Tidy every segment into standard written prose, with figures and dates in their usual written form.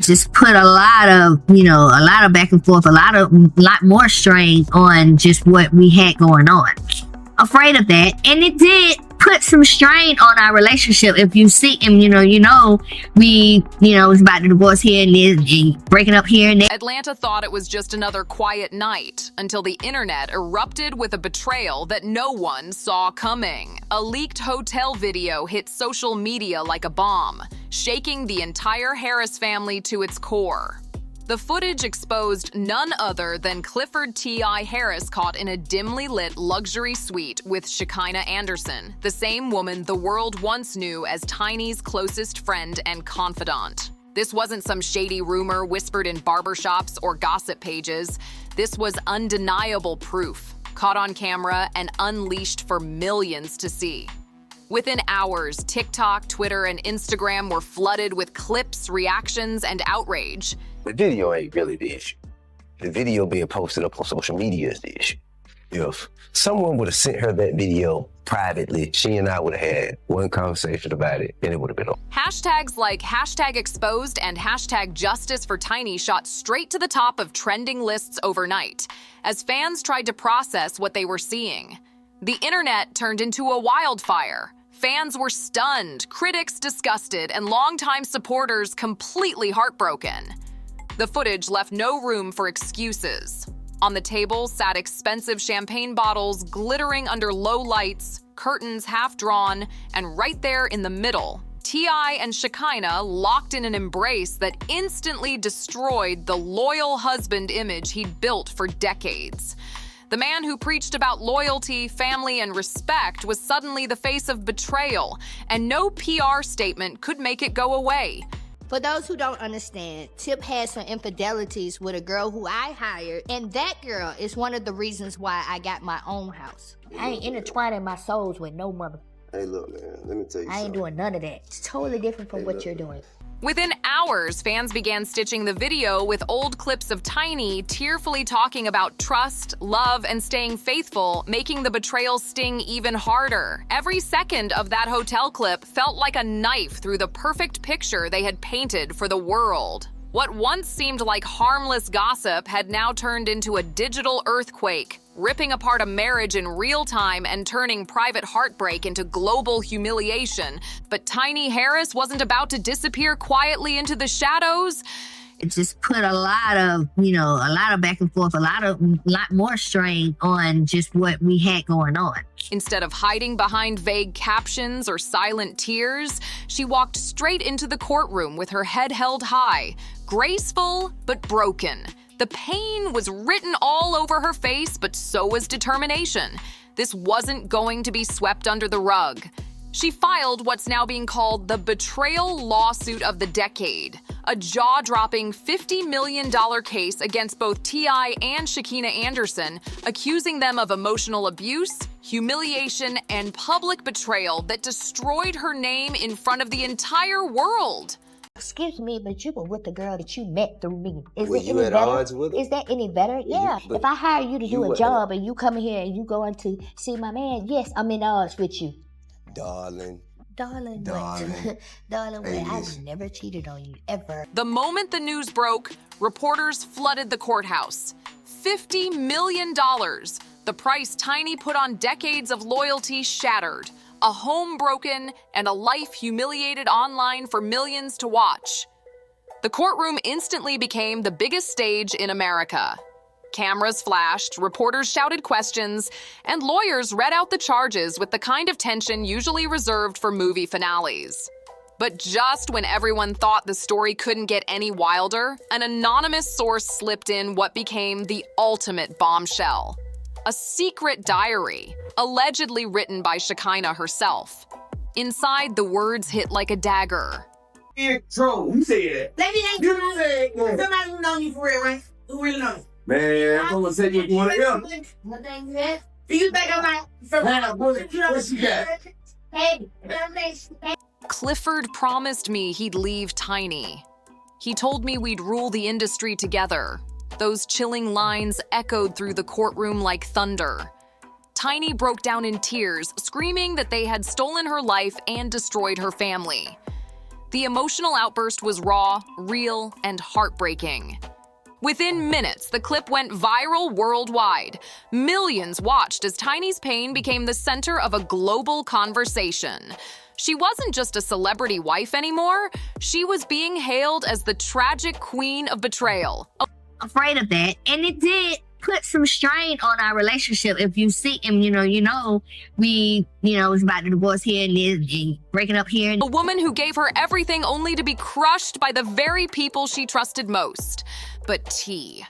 just put a lot of back and forth, a lot more strain on just what we had going on. Afraid of that, and it did put some strain on our relationship. If you see him, we was about to divorce here and there, and breaking up here and there. Atlanta thought it was just another quiet night until the internet erupted with a betrayal that no one saw coming. A leaked hotel video hit social media like a bomb, shaking the entire Harris family to its core. The footage exposed none other than Clifford T.I. Harris caught in a dimly lit luxury suite with Shekinah Anderson, the same woman the world once knew as Tiny's closest friend and confidant. This wasn't some shady rumor whispered in barbershops or gossip pages. This was undeniable proof, caught on camera and unleashed for millions to see. Within hours, TikTok, Twitter, and Instagram were flooded with clips, reactions, and outrage. The video ain't really the issue. The video being posted up on social media is the issue. If someone would have sent her that video privately, she and I would have had one conversation about it, and it would have been over. Hashtags like #exposed and #justice for Tiny shot straight to the top of trending lists overnight, as fans tried to process what they were seeing. The internet turned into a wildfire. Fans were stunned, critics disgusted, and longtime supporters completely heartbroken. The footage left no room for excuses. On the table sat expensive champagne bottles glittering under low lights, curtains half drawn, and right there in the middle, T.I. and Shekinah locked in an embrace that instantly destroyed the loyal husband image he'd built for decades. The man who preached about loyalty, family, and respect was suddenly the face of betrayal, and no PR statement could make it go away. For those who don't understand, Tip had some infidelities with a girl who I hired, and that girl is one of the reasons why I got my own house. I ain't intertwining my souls with no mother. Hey, look, man, let me tell you I ain't doing none of that. It's totally different from what you're doing. Within hours, fans began stitching the video with old clips of Tiny tearfully talking about trust, love, and staying faithful, making the betrayal sting even harder. Every second of that hotel clip felt like a knife through the perfect picture they had painted for the world. What once seemed like harmless gossip had now turned into a digital earthquake, ripping apart a marriage in real time and turning private heartbreak into global humiliation. But Tiny Harris wasn't about to disappear quietly into the shadows. It just put a lot of back and forth, a lot more strain on just what we had going on. Instead of hiding behind vague captions or silent tears, she walked straight into the courtroom with her head held high, graceful but broken. The pain was written all over her face, but so was determination. This wasn't going to be swept under the rug. She filed what's now being called the betrayal lawsuit of the decade, a jaw-dropping $50 million case against both T.I. and Shekinah Anderson, accusing them of emotional abuse, humiliation, and public betrayal that destroyed her name in front of the entire world. Excuse me, but you were with the girl that you met through me. Is Were it you any at better? odds with her? Is that any better? Yeah. but If I hire you to do you a were- job and you come here and you going to see my man, yes, I'm in odds with you. Darling. Darling, Darling. what? Darling, what? Hey, I've listen. never cheated on you, ever. The moment the news broke, reporters flooded the courthouse. $50 million. The price Tiny put on decades of loyalty shattered. A home broken and a life humiliated online for millions to watch. The courtroom instantly became the biggest stage in America. Cameras flashed, reporters shouted questions, and lawyers read out the charges with the kind of tension usually reserved for movie finales. But just when everyone thought the story couldn't get any wilder, an anonymous source slipped in what became the ultimate bombshell. A secret diary, allegedly written by Shekinah herself. Inside, the words hit like a dagger. Intro, who said that? Lady ain't You said that. somebody who know you for real, right? Who really know you? Man, I'm gonna say you want to go. Do you think I'm like from What you got? Hey, Clifford promised me he'd leave Tiny. He told me we'd rule the industry together. Those chilling lines echoed through the courtroom like thunder. Tiny broke down in tears, screaming that they had stolen her life and destroyed her family. The emotional outburst was raw, real, and heartbreaking. Within minutes, the clip went viral worldwide. Millions watched as Tiny's pain became the center of a global conversation. She wasn't just a celebrity wife anymore. She was being hailed as the tragic queen of betrayal. Afraid of that, and it did put some strain on our relationship. If you see him, we, was about to divorce here and breaking up here. A woman who gave her everything only to be crushed by the very people she trusted most. But T.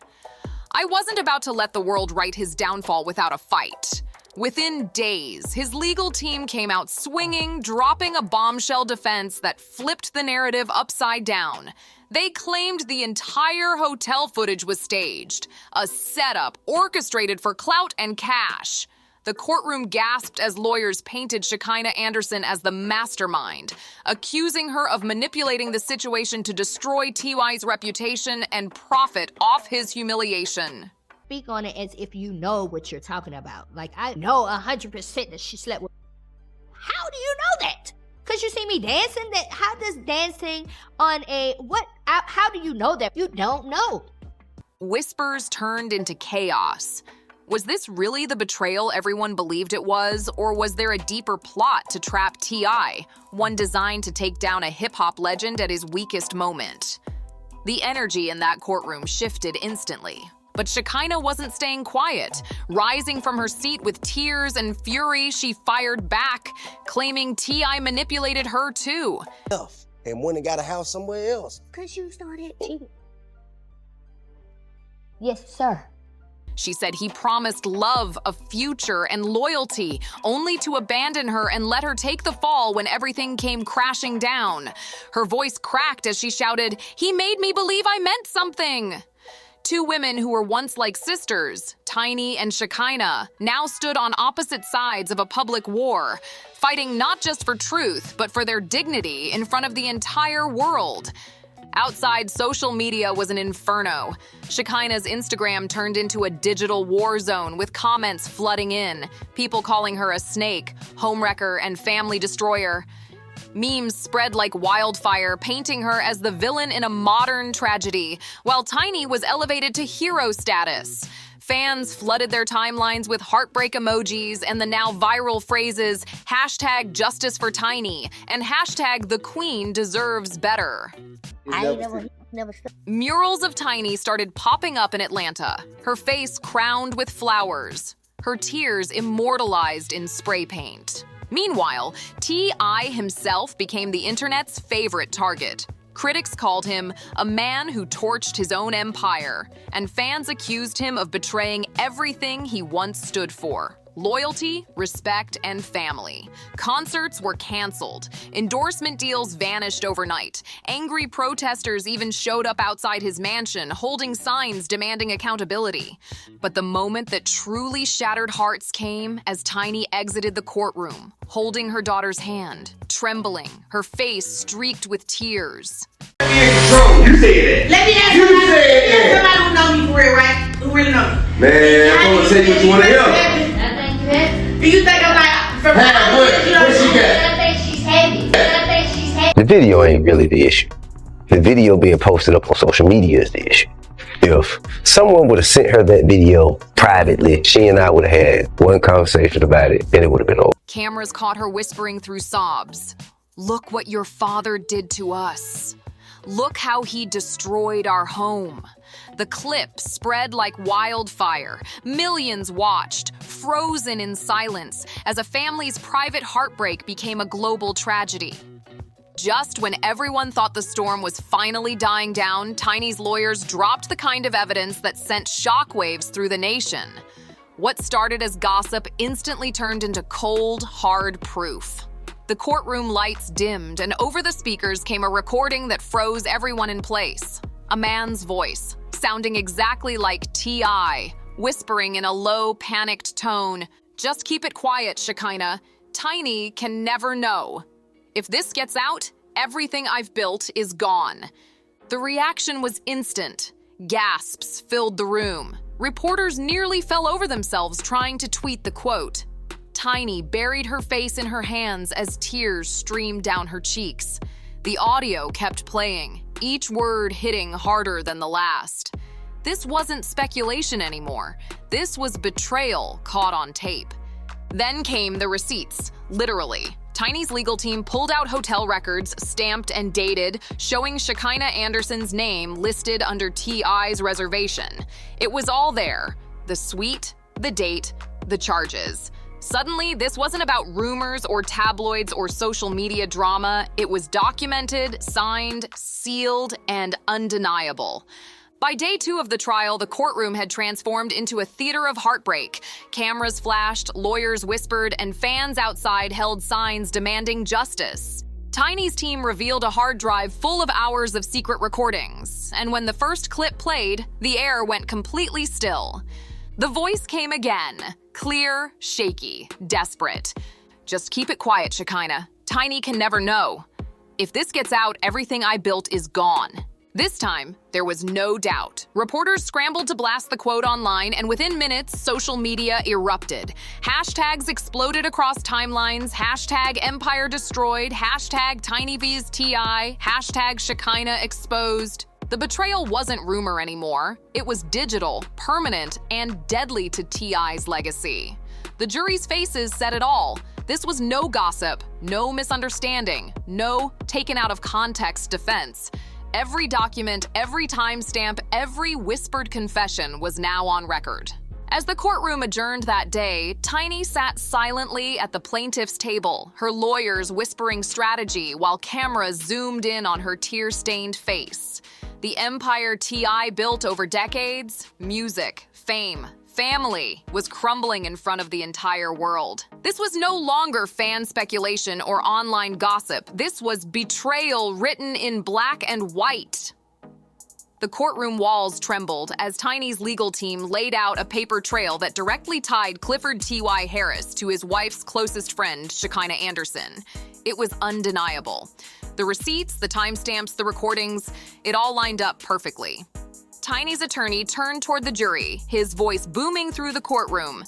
I wasn't about to let the world write his downfall without a fight. Within days, his legal team came out swinging, dropping a bombshell defense that flipped the narrative upside down. They claimed the entire hotel footage was staged, a setup orchestrated for clout and cash. The courtroom gasped as lawyers painted Shekinah Anderson as the mastermind, accusing her of manipulating the situation to destroy T.Y.'s reputation and profit off his humiliation. Speak on it as if you know what you're talking about. Like, I know 100% that she slept with. How do you know that? Because you see me dancing? How does dancing on how do you know that? You don't know. Whispers turned into chaos. Was this really the betrayal everyone believed it was, or was there a deeper plot to trap T.I., one designed to take down a hip-hop legend at his weakest moment? The energy in that courtroom shifted instantly. But Shekinah wasn't staying quiet. Rising from her seat with tears and fury, she fired back, claiming T.I. manipulated her too. And went and got a house somewhere else. Because you started cheating. Yes, sir. She said he promised love, a future, and loyalty, only to abandon her and let her take the fall when everything came crashing down. Her voice cracked as she shouted, "He made me believe I meant something." Two women who were once like sisters, Tiny and Shekinah, now stood on opposite sides of a public war, fighting not just for truth, but for their dignity in front of the entire world. Outside, social media was an inferno. Shekinah's Instagram turned into a digital war zone with comments flooding in, people calling her a snake, homewrecker, and family destroyer. Memes spread like wildfire, painting her as the villain in a modern tragedy, while Tiny was elevated to hero status. Fans flooded their timelines with heartbreak emojis and the now viral phrases #JusticeForTiny and #TheQueenDeservesBetter. Murals of Tiny started popping up in Atlanta, her face crowned with flowers, her tears immortalized in spray paint. Meanwhile, T.I. himself became the internet's favorite target. Critics called him a man who torched his own empire, and fans accused him of betraying everything he once stood for: loyalty, respect, and family. Concerts were canceled. Endorsement deals vanished overnight. Angry protesters even showed up outside his mansion, holding signs demanding accountability. But the moment that truly shattered hearts came as Tiny exited the courtroom, holding her daughter's hand, trembling, her face streaked with tears. You said that. Let me ask You somebody, said that. who know me for real, right? Who really know me? Man, I'm gonna tell you what you wanna hear. Do you think I'm like from Hey, what she got? I think she's heavy. I think she's heavy. The video ain't really the issue. The video being posted up on social media is the issue. If someone would have sent her that video privately, she and I would have had one conversation about it, and it would have been over. Cameras caught her whispering through sobs. "Look what your father did to us. Look how he destroyed our home." The clip spread like wildfire. Millions watched, frozen in silence, as a family's private heartbreak became a global tragedy. Just when everyone thought the storm was finally dying down, Tiny's lawyers dropped the kind of evidence that sent shockwaves through the nation. What started as gossip instantly turned into cold, hard proof. The courtroom lights dimmed, and over the speakers came a recording that froze everyone in place. A man's voice, sounding exactly like T.I., whispering in a low, panicked tone, "Just keep it quiet, Shekinah. Tiny can never know. If this gets out, everything I've built is gone." The reaction was instant. Gasps filled the room. Reporters nearly fell over themselves trying to tweet the quote. Tiny buried her face in her hands as tears streamed down her cheeks. The audio kept playing, each word hitting harder than the last. This wasn't speculation anymore. This was betrayal caught on tape. Then came the receipts, literally. Tiny's legal team pulled out hotel records, stamped and dated, showing Shekinah Anderson's name listed under T.I.'s reservation. It was all there. The suite, the date, the charges. Suddenly, this wasn't about rumors or tabloids or social media drama. It was documented, signed, sealed, and undeniable. By day 2 of the trial, the courtroom had transformed into a theater of heartbreak. Cameras flashed, lawyers whispered, and fans outside held signs demanding justice. Tiny's team revealed a hard drive full of hours of secret recordings, and when the first clip played, the air went completely still. The voice came again, clear, shaky, desperate. Just keep it quiet, Shekinah. Tiny can never know. If this gets out, everything I built is gone. This time, there was no doubt. Reporters scrambled to blast the quote online, and within minutes, social media erupted. Hashtags exploded across timelines, hashtag Empire Destroyed, hashtag TinyV's TI, hashtag Shekinah Exposed. The betrayal wasn't rumor anymore. It was digital, permanent, and deadly to T.I.'s legacy. The jury's faces said it all. This was no gossip, no misunderstanding, no taken out of context defense. Every document, every timestamp, every whispered confession was now on record. As the courtroom adjourned that day, Tiny sat silently at the plaintiff's table, her lawyers whispering strategy while cameras zoomed in on her tear-stained face. The empire T.I. built over decades, music, fame, family, was crumbling in front of the entire world. This was no longer fan speculation or online gossip. This was betrayal written in black and white. The courtroom walls trembled as Tiny's legal team laid out a paper trail that directly tied Clifford T.Y. Harris to his wife's closest friend, Shekinah Anderson. It was undeniable. The receipts, the timestamps, the recordings, it all lined up perfectly. Tiny's attorney turned toward the jury, his voice booming through the courtroom.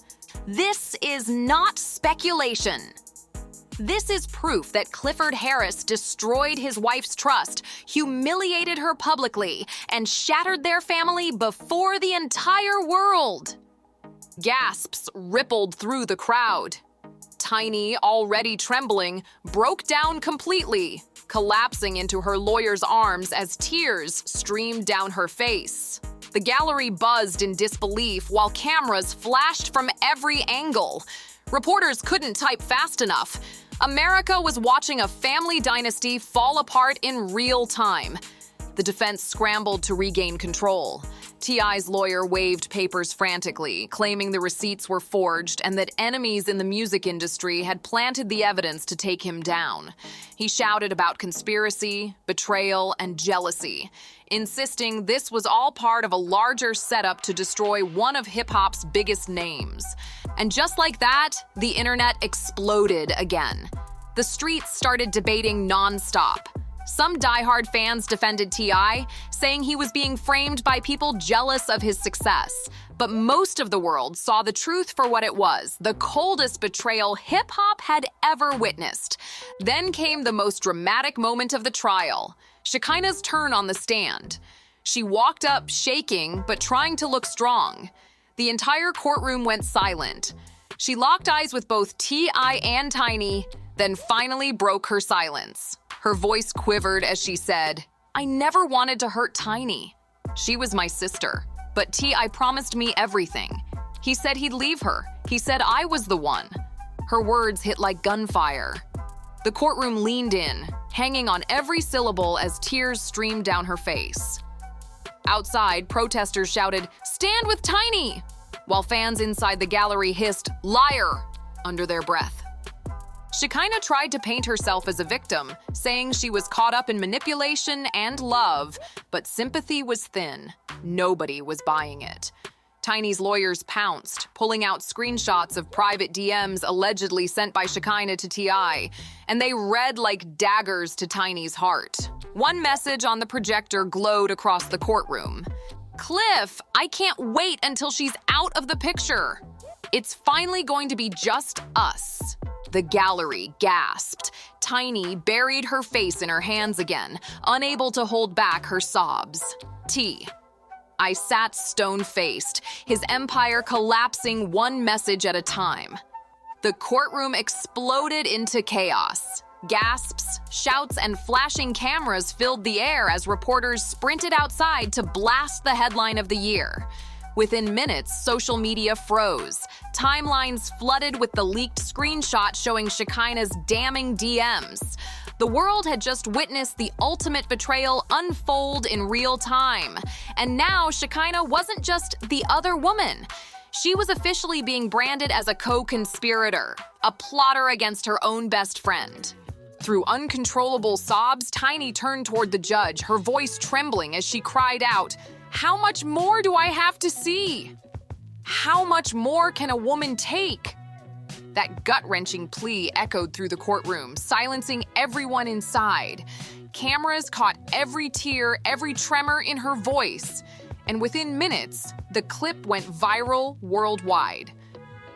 This is not speculation. This is proof that Clifford Harris destroyed his wife's trust, humiliated her publicly, and shattered their family before the entire world. Gasps rippled through the crowd. Tiny, already trembling, broke down completely, collapsing into her lawyer's arms as tears streamed down her face. The gallery buzzed in disbelief while cameras flashed from every angle. Reporters couldn't type fast enough. America was watching a family dynasty fall apart in real time. The defense scrambled to regain control. T.I.'s lawyer waved papers frantically, claiming the receipts were forged and that enemies in the music industry had planted the evidence to take him down. He shouted about conspiracy, betrayal, and jealousy, insisting this was all part of a larger setup to destroy one of hip-hop's biggest names. And just like that, the internet exploded again. The streets started debating nonstop. Some diehard fans defended T.I., saying he was being framed by people jealous of his success. But most of the world saw the truth for what it was, the coldest betrayal hip-hop had ever witnessed. Then came the most dramatic moment of the trial, Shekinah's turn on the stand. She walked up shaking, but trying to look strong. The entire courtroom went silent. She locked eyes with both T.I. and Tiny, then finally broke her silence. Her voice quivered as she said, "I never wanted to hurt Tiny. She was my sister, but T.I. promised me everything. He said he'd leave her. He said I was the one." Her words hit like gunfire. The courtroom leaned in, hanging on every syllable as tears streamed down her face. Outside, protesters shouted, "Stand with Tiny!" while fans inside the gallery hissed, "Liar!" under their breath. Shekinah tried to paint herself as a victim, saying she was caught up in manipulation and love, but sympathy was thin. Nobody was buying it. Tiny's lawyers pounced, pulling out screenshots of private DMs allegedly sent by Shekinah to T.I., and they read like daggers to Tiny's heart. One message on the projector glowed across the courtroom. "Cliff, I can't wait until she's out of the picture. It's finally going to be just us." The gallery gasped. Tiny buried her face in her hands again, unable to hold back her sobs. T. I sat stone-faced, his empire collapsing one message at a time. The courtroom exploded into chaos. Gasps, shouts, and flashing cameras filled the air as reporters sprinted outside to blast the headline of the year. Within minutes, social media froze. Timelines flooded with the leaked screenshot showing Shekinah's damning DMs. The world had just witnessed the ultimate betrayal unfold in real time. And now Shekinah wasn't just the other woman. She was officially being branded as a co-conspirator, a plotter against her own best friend. Through uncontrollable sobs, Tiny turned toward the judge, her voice trembling as she cried out, "How much more do I have to see? How much more can a woman take?" That gut-wrenching plea echoed through the courtroom, silencing everyone inside. Cameras caught every tear, every tremor in her voice. And within minutes, the clip went viral worldwide.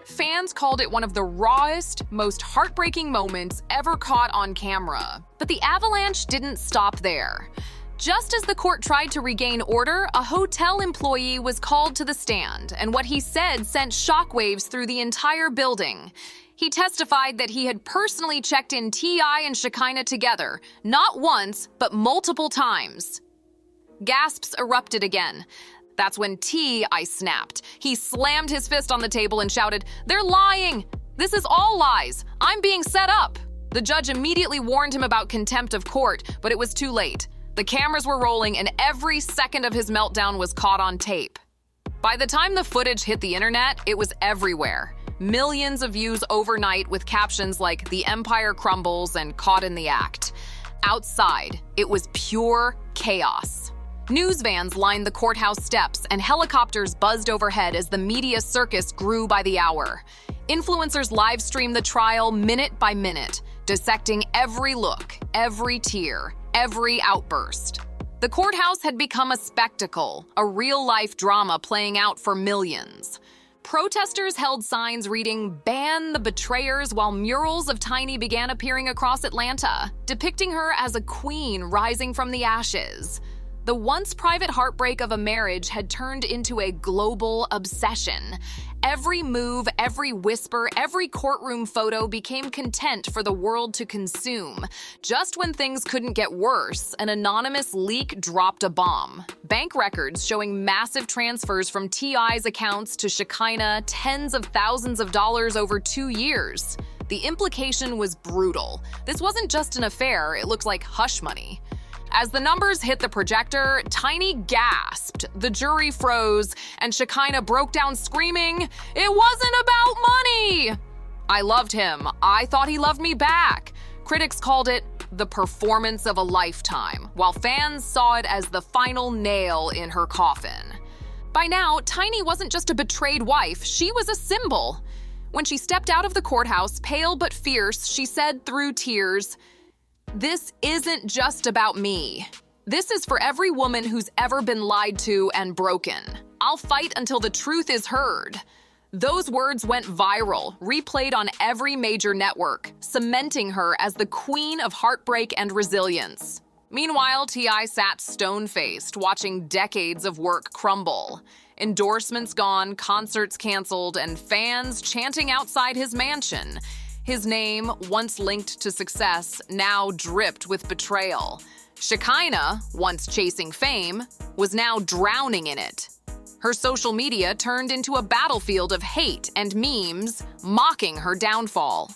Fans called it one of the rawest, most heartbreaking moments ever caught on camera. But the avalanche didn't stop there. Just as the court tried to regain order, a hotel employee was called to the stand, and what he said sent shockwaves through the entire building. He testified that he had personally checked in T.I. and Shekinah together, not once, but multiple times. Gasps erupted again. That's when T.I. snapped. He slammed his fist on the table and shouted, "They're lying! This is all lies! I'm being set up!" The judge immediately warned him about contempt of court, but it was too late. The cameras were rolling, and every second of his meltdown was caught on tape. By the time the footage hit the internet, it was everywhere. Millions of views overnight with captions like "The Empire Crumbles" and "Caught in the Act." Outside, it was pure chaos. News vans lined the courthouse steps, and helicopters buzzed overhead as the media circus grew by the hour. Influencers live-streamed the trial minute by minute, dissecting every look, every tear, every outburst. The courthouse had become a spectacle, a real-life drama playing out for millions. Protesters held signs reading, "Ban the betrayers," while murals of Tiny began appearing across Atlanta, depicting her as a queen rising from the ashes. The once private heartbreak of a marriage had turned into a global obsession. Every move, every whisper, every courtroom photo became content for the world to consume. Just when things couldn't get worse, an anonymous leak dropped a bomb. Bank records showing massive transfers from T.I.'s accounts to Shekinah, tens of thousands of dollars over 2 years. The implication was brutal. This wasn't just an affair, it looked like hush money. As the numbers hit the projector, Tiny gasped, the jury froze, and Shekinah broke down screaming, "It wasn't about money!" I loved him. I thought he loved me back. Critics called it the performance of a lifetime, while fans saw it as the final nail in her coffin. By now, Tiny wasn't just a betrayed wife, she was a symbol. When she stepped out of the courthouse, pale but fierce, she said through tears, "This isn't just about me. This is for every woman who's ever been lied to and broken. I'll fight until the truth is heard." Those words went viral, replayed on every major network, cementing her as the queen of heartbreak and resilience. Meanwhile, T.I. sat stone-faced, watching decades of work crumble. Endorsements gone, concerts canceled, and fans chanting outside his mansion. His name, once linked to success, now dripped with betrayal. Shekinah, once chasing fame, was now drowning in it. Her social media turned into a battlefield of hate and memes, mocking her downfall.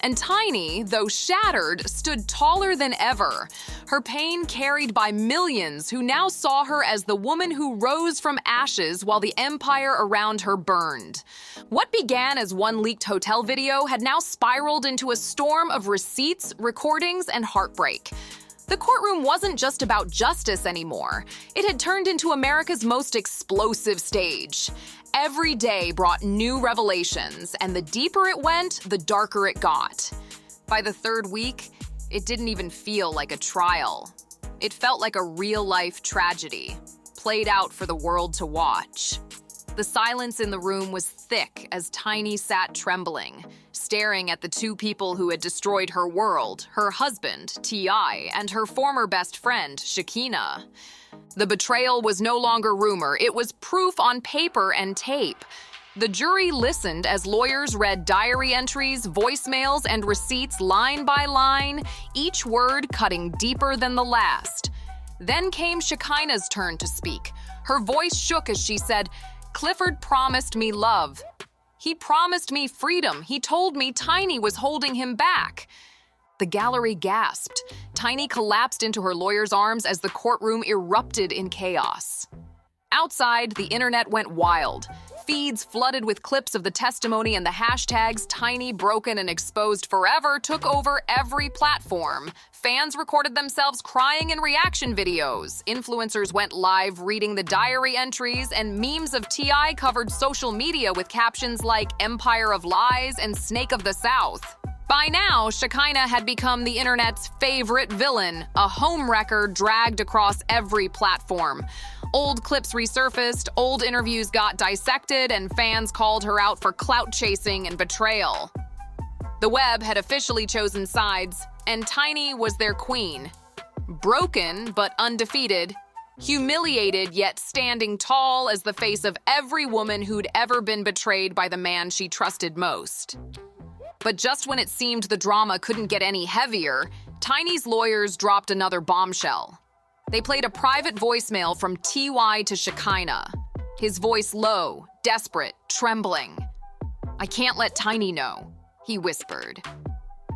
And Tiny, though shattered, stood taller than ever, her pain carried by millions who now saw her as the woman who rose from ashes while the empire around her burned. What began as one leaked hotel video had now spiraled into a storm of receipts, recordings, and heartbreak. The courtroom wasn't just about justice anymore. It had turned into America's most explosive stage. Every day brought new revelations, and the deeper it went, the darker it got. By the third week, it didn't even feel like a trial. It felt like a real-life tragedy, played out for the world to watch. The silence in the room was thick as Tiny sat trembling, staring at the two people who had destroyed her world, her husband, T.I., and her former best friend, Shakina. The betrayal was no longer rumor, it was proof on paper and tape. The jury listened as lawyers read diary entries, voicemails, and receipts line by line, each word cutting deeper than the last. Then came Shekinah's turn to speak. Her voice shook as she said, "Clifford promised me love. He promised me freedom. He told me Tiny was holding him back." The gallery gasped. Tiny collapsed into her lawyer's arms as the courtroom erupted in chaos. Outside, the internet went wild. Feeds flooded with clips of the testimony, and the hashtags Tiny, Broken, and Exposed Forever took over every platform. Fans recorded themselves crying in reaction videos. Influencers went live reading the diary entries, and memes of T.I. covered social media with captions like Empire of Lies and Snake of the South. By now, Shekinah had become the internet's favorite villain, a homewrecker dragged across every platform. Old clips resurfaced, old interviews got dissected, and fans called her out for clout chasing and betrayal. The web had officially chosen sides, and Tiny was their queen. Broken but undefeated, humiliated yet standing tall as the face of every woman who'd ever been betrayed by the man she trusted most. But just when it seemed the drama couldn't get any heavier, Tiny's lawyers dropped another bombshell. They played a private voicemail from T.Y. to Shekinah. His voice low, desperate, trembling. "I can't let Tiny know," he whispered.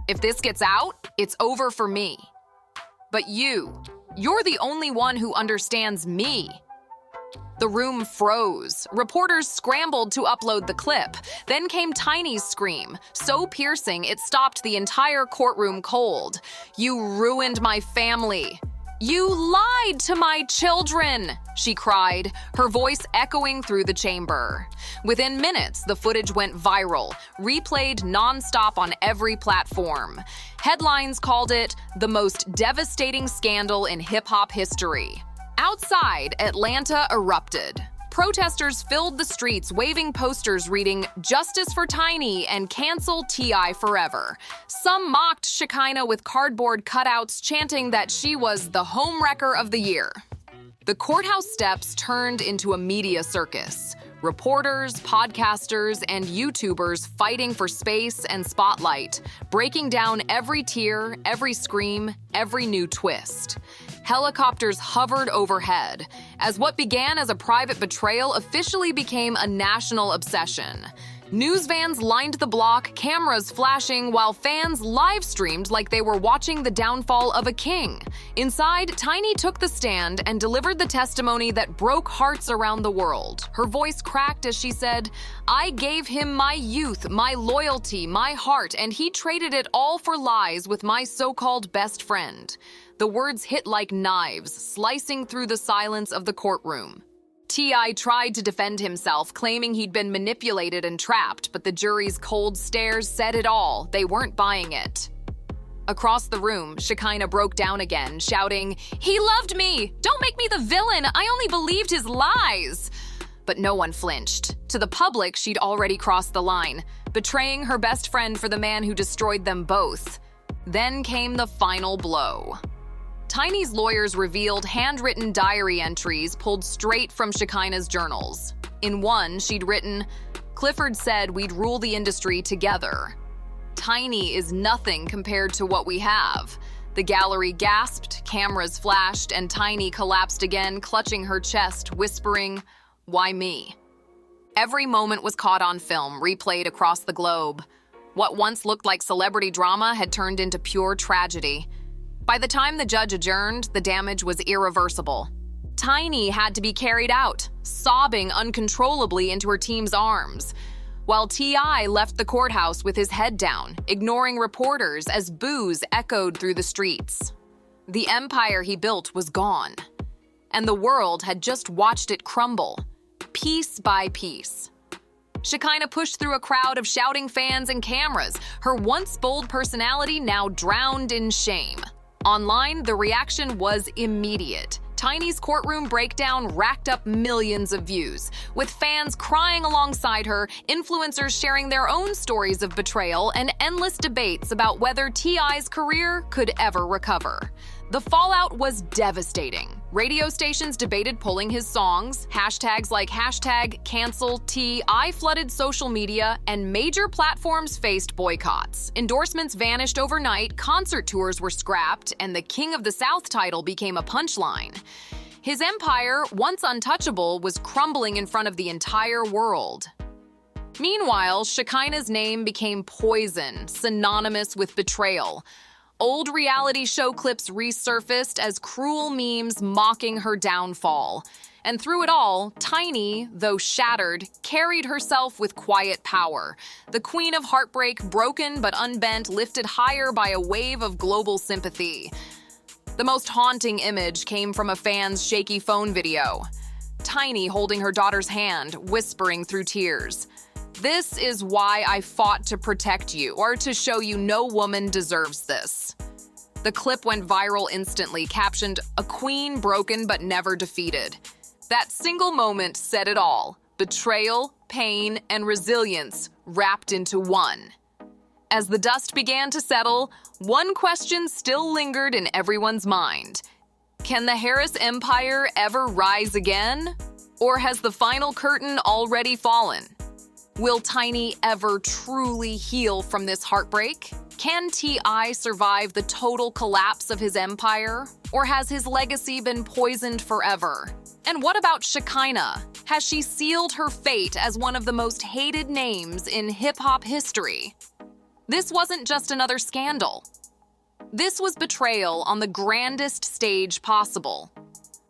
"If this gets out, it's over for me. But you're the only one who understands me." The room froze. Reporters scrambled to upload the clip. Then came Tiny's scream, so piercing it stopped the entire courtroom cold. "You ruined my family. You lied to my children," she cried, her voice echoing through the chamber. Within minutes, the footage went viral, replayed nonstop on every platform. Headlines called it the most devastating scandal in hip-hop history. Outside, Atlanta erupted. Protesters filled the streets waving posters reading "Justice for Tiny" and "Cancel T.I. Forever." Some mocked Shekinah with cardboard cutouts chanting that she was the homewrecker of the year. The courthouse steps turned into a media circus. Reporters, podcasters, and YouTubers fighting for space and spotlight, breaking down every tear, every scream, every new twist. Helicopters hovered overhead, as what began as a private betrayal officially became a national obsession. News vans lined the block, cameras flashing, while fans live-streamed like they were watching the downfall of a king. Inside, Tiny took the stand and delivered the testimony that broke hearts around the world. Her voice cracked as she said, "I gave him my youth, my loyalty, my heart, and he traded it all for lies with my so-called best friend." The words hit like knives, slicing through the silence of the courtroom. T.I. tried to defend himself, claiming he'd been manipulated and trapped, but the jury's cold stares said it all. They weren't buying it. Across the room, Shekinah broke down again, shouting, "He loved me! Don't make me the villain! I only believed his lies!" But no one flinched. To the public, she'd already crossed the line, betraying her best friend for the man who destroyed them both. Then came the final blow. Tiny's lawyers revealed handwritten diary entries pulled straight from Shekinah's journals. In one, she'd written, "Clifford said we'd rule the industry together. Tiny is nothing compared to what we have." The gallery gasped, cameras flashed, and Tiny collapsed again, clutching her chest, whispering, "Why me?" Every moment was caught on film, replayed across the globe. What once looked like celebrity drama had turned into pure tragedy. By the time the judge adjourned, the damage was irreversible. Tiny had to be carried out, sobbing uncontrollably into her team's arms, while T.I. left the courthouse with his head down, ignoring reporters as boos echoed through the streets. The empire he built was gone, and the world had just watched it crumble, piece by piece. Shekinah pushed through a crowd of shouting fans and cameras, her once bold personality now drowned in shame. Online, the reaction was immediate. Tiny's courtroom breakdown racked up millions of views, with fans crying alongside her, influencers sharing their own stories of betrayal, and endless debates about whether T.I.'s career could ever recover. The fallout was devastating. Radio stations debated pulling his songs, hashtags like #CancelTI flooded social media, and major platforms faced boycotts. Endorsements vanished overnight, concert tours were scrapped, and the King of the South title became a punchline. His empire, once untouchable, was crumbling in front of the entire world. Meanwhile, Shekinah's name became poison, synonymous with betrayal. Old reality show clips resurfaced as cruel memes mocking her downfall. And through it all, Tiny, though shattered, carried herself with quiet power. The queen of heartbreak, broken but unbent, lifted higher by a wave of global sympathy. The most haunting image came from a fan's shaky phone video. Tiny holding her daughter's hand, whispering through tears. "This is why I fought to protect you, or to show you no woman deserves this." The clip went viral instantly, captioned, "A queen broken but never defeated." That single moment said it all: betrayal, pain, and resilience wrapped into one. As the dust began to settle, one question still lingered in everyone's mind. Can the Harris Empire ever rise again? Or has the final curtain already fallen? Will Tiny ever truly heal from this heartbreak? Can T.I. survive the total collapse of his empire? Or has his legacy been poisoned forever? And what about Shekinah? Has she sealed her fate as one of the most hated names in hip-hop history? This wasn't just another scandal. This was betrayal on the grandest stage possible.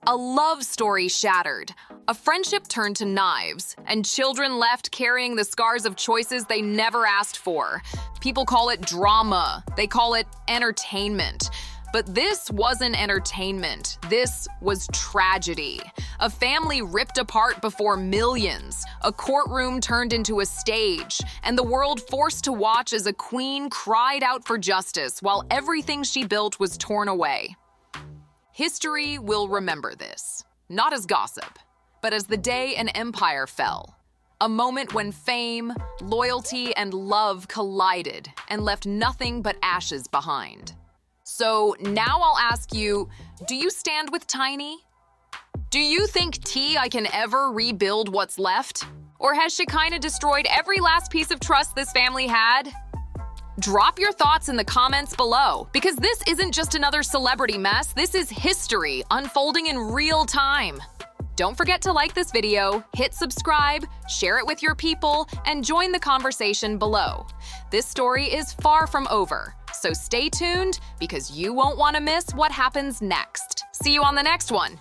A love story shattered, a friendship turned to knives, and children left carrying the scars of choices they never asked for. People call it drama, they call it entertainment. But this wasn't entertainment, this was tragedy. A family ripped apart before millions, a courtroom turned into a stage, and the world forced to watch as a queen cried out for justice while everything she built was torn away. History will remember this, not as gossip, but as the day an empire fell. A moment when fame, loyalty, and love collided and left nothing but ashes behind. So now I'll ask you, do you stand with Tiny? Do you think T.I. can ever rebuild what's left? Or has Shekinah destroyed every last piece of trust this family had? Drop your thoughts in the comments below, because this isn't just another celebrity mess, this is history unfolding in real time. Don't forget to like this video, hit subscribe, share it with your people, and join the conversation below. This story is far from over, so stay tuned because you won't want to miss what happens next. See you on the next one.